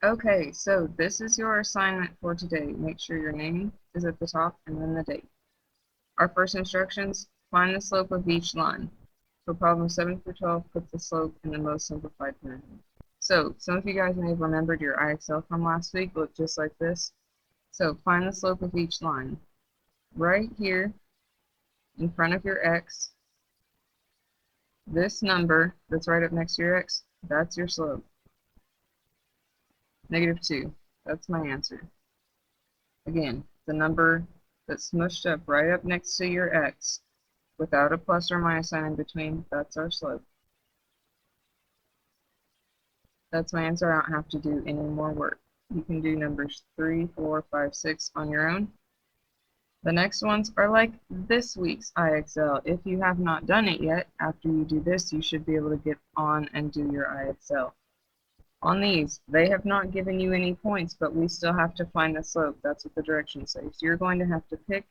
Okay, so this is your assignment for today. Make sure your name is at the top and then the date. Our first instructions, find the slope of each line. For problem 7 through 12, put the slope in the most simplified version. So some of you guys may have remembered your IXL from last week looked just like this. So find the slope of each line. Right here in front of your x, this number that's right up next to your x, that's your slope. -2, that's my answer. Again, the number that's smushed up right up next to your x without a plus or minus sign in between, that's our slope. That's my answer. I don't have to do any more work. You can do numbers 3, 4, 5, 6 on your own. The next ones are like this week's IXL. If you have not done it yet, after you do this, you should be able to get on and do your IXL. On these, they have not given you any points, but we still have to find the slope. That's what the directions say. So you're going to have to pick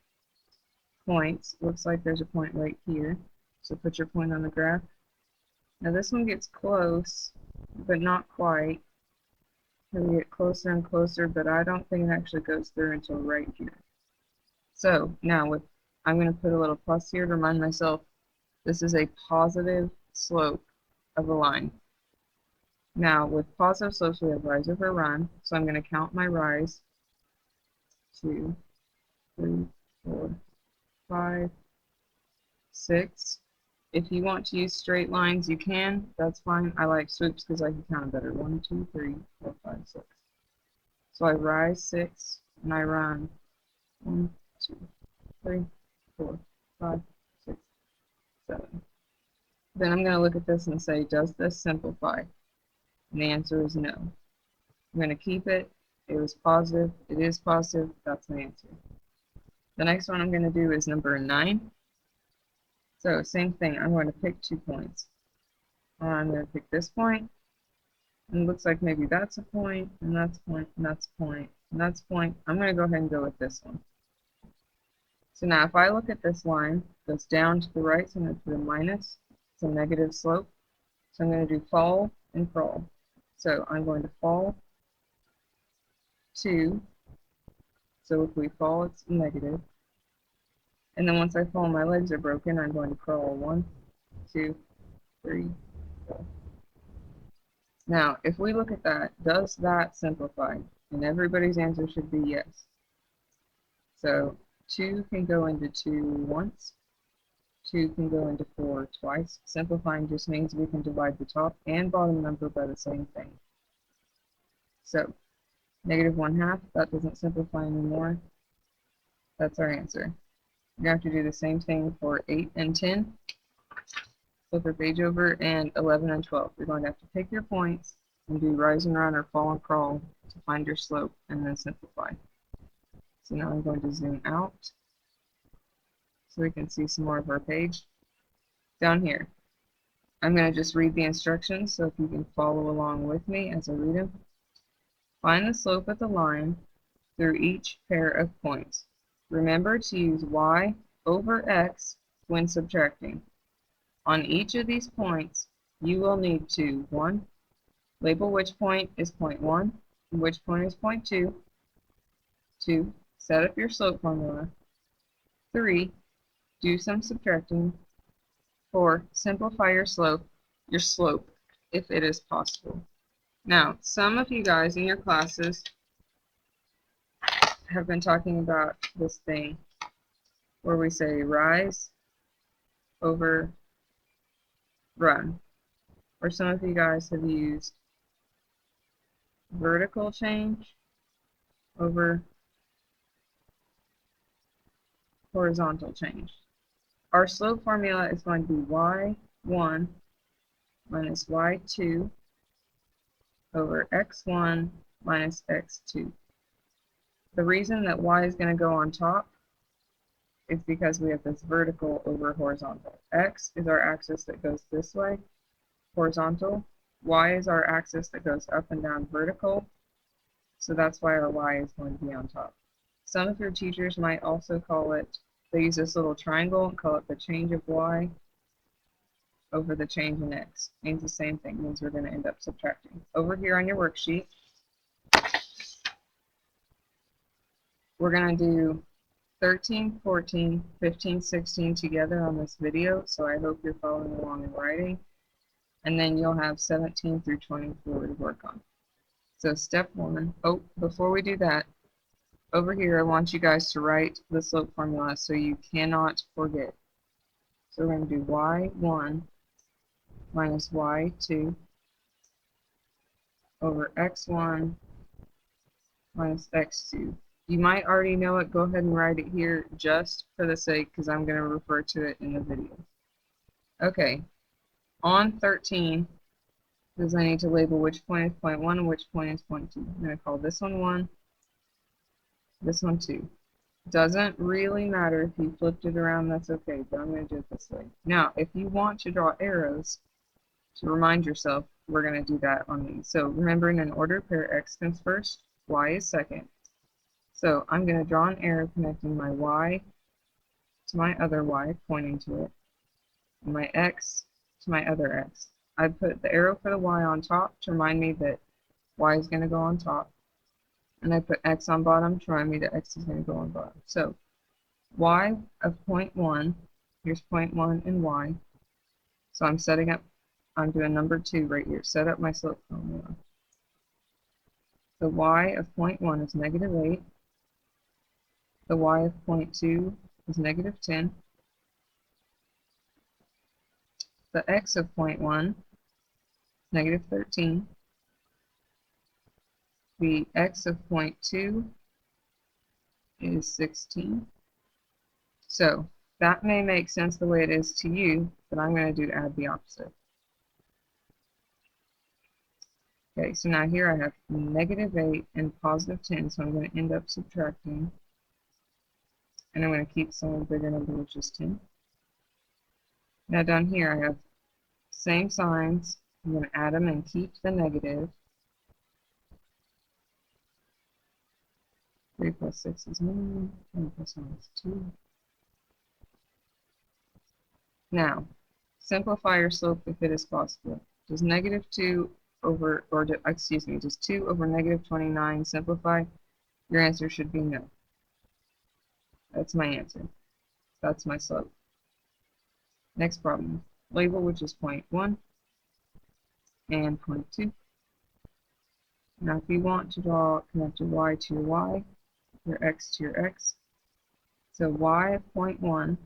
points. Looks like there's a point right here. So put your point on the graph. Now this one gets close, but not quite. We get closer and closer, but I don't think it actually goes through until right here. So now I'm going to put a little plus here to remind myself this is a positive slope of a line. Now with positive slopes we have rise over run, so I'm going to count my rise. 2, 3, 4, 5, 6. If you want to use straight lines, you can. That's fine. I like swoops because I can count them better. 1, 2, 3, 4, 5, 6. So I rise 6 and I run 1, 2, 3, 4, 5, 6, 7. Then I'm going to look at this and say, does this simplify? And the answer is no. I'm going to keep it. It was positive. It is positive. That's my answer. The next one I'm going to do is number 9. So same thing. I'm going to pick 2 points. I'm going to pick this point. And it looks like maybe that's a point, and that's a point, and that's a point, and that's a point. I'm going to go ahead and go with this one. So now if I look at this line, it goes down to the right, so I'm going to put a minus. It's a negative slope. So I'm going to do fall and crawl. So I'm going to fall 2. So if we fall, it's negative. And then once I fall, my legs are broken. I'm going to crawl 1, 2, 3, 4. Now, if we look at that, does that simplify? And everybody's answer should be yes. So 2 can go into 2 once. 2 can go into 4 twice. Simplifying just means we can divide the top and bottom number by the same thing. So -1/2, that doesn't simplify anymore. That's our answer. You're going to have to do the same thing for 8 and 10. Flip your page over, and 11 and 12. You're going to have to pick your points and do rise and run or fall and crawl to find your slope and then simplify. So now I'm going to zoom out so we can see some more of our page. Down here, I'm going to just read the instructions, so if you can follow along with me as I read them. Find the slope of the line through each pair of points. Remember to use y over x when subtracting. On each of these points, you will need to 1. Label which point is point 1 and which point is point 2. 2. Set up your slope formula. 3. Do some subtracting. 4. Simplify your slope if it is possible. Now, some of you guys in your classes have been talking about this thing where we say rise over run. Or some of you guys have used vertical change over horizontal change. Our slope formula is going to be y1 minus y2 over x1 minus x2. The reason that y is going to go on top is because we have this vertical over horizontal. X is our axis that goes this way, horizontal. Y is our axis that goes up and down vertical. So that's why our y is going to be on top. Some of your teachers might also call it, they use this little triangle and call it the change of y over the change in x. It means the same thing. It means we're going to end up subtracting. Over here on your worksheet, we're going to do 13, 14, 15, 16 together on this video, so I hope you're following along in writing. And then you'll have 17 through 24 to work on. So step 1, oh, before we do that, over here I want you guys to write the slope formula so you cannot forget. So we're going to do y1 minus y2 over x1 minus x2. You might already know it. Go ahead and write it here just for the sake, because I'm going to refer to it in the video. Okay, on 13, because I need to label which point is point 1 and which point is point 2. I'm going to call this one 1, this one 2. Doesn't really matter if you flipped it around, that's okay, but I'm going to do it this way. Now, if you want to draw arrows to remind yourself, we're going to do that on these. So remember, in an ordered pair, x comes first, y is second. So I'm going to draw an arrow connecting my y to my other y, pointing to it, and my x to my other x. I put the arrow for the y on top to remind me that y is going to go on top, and I put x on bottom to remind me that x is going to go on bottom. So y of point 1, here's point 1 and y. So I'm doing number 2 right here, set up my slope formula. The y of point 1 is negative 8. The y of point 2 is negative 10. The x of point 1, negative 13. The x of point 2 is 16. So that may make sense the way it is to you, but I'm going to add the opposite. Okay, so now here I have negative 8 and positive 10, so I'm going to end up subtracting. And I'm going to keep some bigger number, which is 10. Now down here I have same signs. I'm going to add them and keep the negative. 3 plus 6 is 9. 10 plus 1 is 2. Now, simplify your slope if it is possible. Does negative 2 over, or excuse me, does 2 over negative 29 simplify? Your answer should be no. That's my answer. That's my slope. Next problem. Label, which is point 1 and point 2. Now, if you want to connect your y to your y, your x to your x. So y of point 1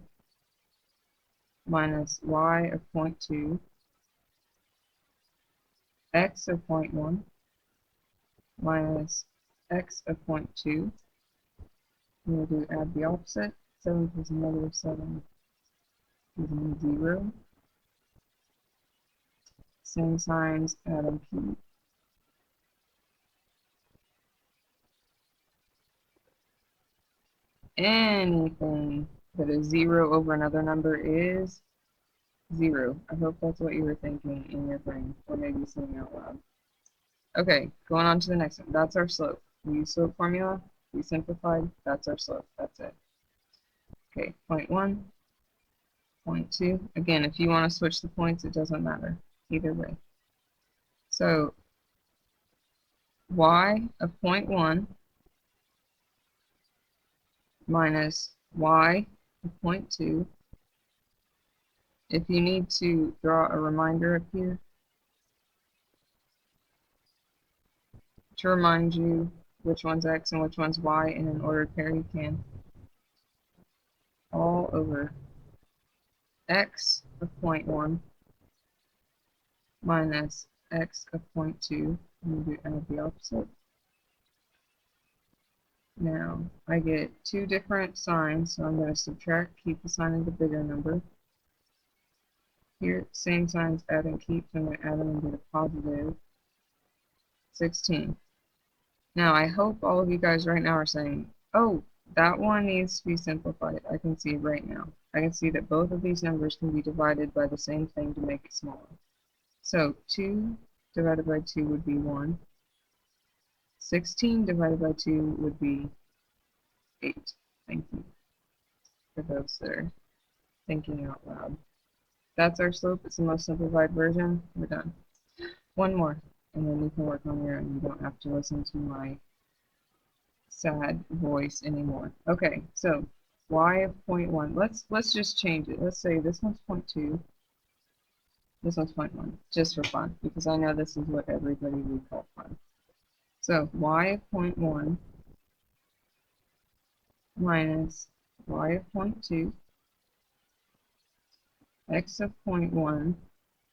minus y of point 2, x of point 1 minus x of point 2. We'll add the opposite. 7 plus negative 7 is 0. Same signs, add and keep. Anything that is 0 over another number is 0. I hope that's what you were thinking in your brain, or maybe saying out loud. Okay, going on to the next one. That's our slope. We use slope formula. We simplified. That's our slope. That's it. Okay, point 1, point 2. Again, if you want to switch the points, it doesn't matter. Either way. So, y of point 1 minus y of point 2. If you need to draw a reminder up here to remind you which one's x and which one's y in an ordered pair, you can. All over x of point 1 minus x of point 2. And add the opposite. Now, I get two different signs, so I'm going to subtract, keep the sign of the bigger number. Here, same signs, add and keep, so I'm going to add them and get a positive 16. Now, I hope all of you guys right now are saying, oh, that one needs to be simplified. I can see it right now. I can see that both of these numbers can be divided by the same thing to make it smaller. So 2 divided by 2 would be 1. 16 divided by 2 would be 8. Thank you for those that are thinking out loud. That's our slope. It's the most simplified version. We're done. One more, and then you can work on your own. You don't have to listen to my sad voice anymore. Okay, so y of 0.1. Let's just change it. Let's say this one's 0.2. This one's 0.1, just for fun, because I know this is what everybody would call fun. So y of 0.1 minus y of 0.2, x of 0.1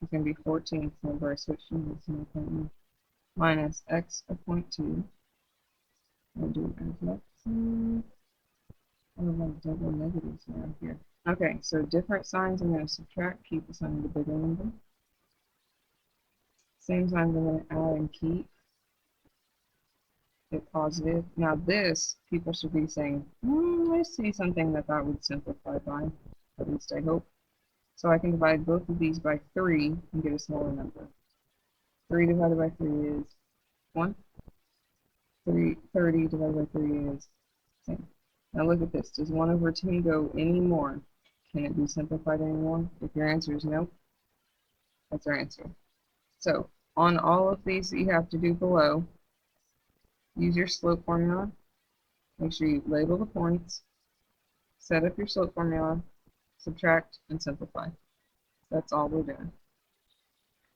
is going to be 14, so remember I switched from this to 0.1, minus x of 0.2. We'll do as x. I don't have double negatives around here. Okay, so different signs I'm going to subtract, keep the sign of the bigger number. Same signs I'm going to add and keep. Get positive. Now this, people should be saying, I see something that would simplify by, at least I hope. So I can divide both of these by 3 and get a smaller number. 3 divided by 3 is 1. 30 divided by 3 is 10. Now look at this. Does 1 over 10 go any more? Can it be simplified anymore? If your answer is no, that's our answer. So on all of these that you have to do below, use your slope formula. Make sure you label the points, set up your slope formula, subtract, and simplify. That's all we're doing.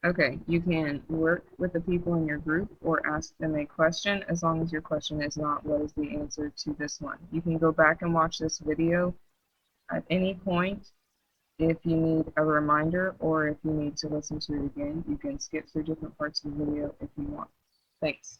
Okay, you can work with the people in your group or ask them a question as long as your question is not what is the answer to this one. You can go back and watch this video at any point if you need a reminder or if you need to listen to it again. You can skip through different parts of the video if you want. Thanks.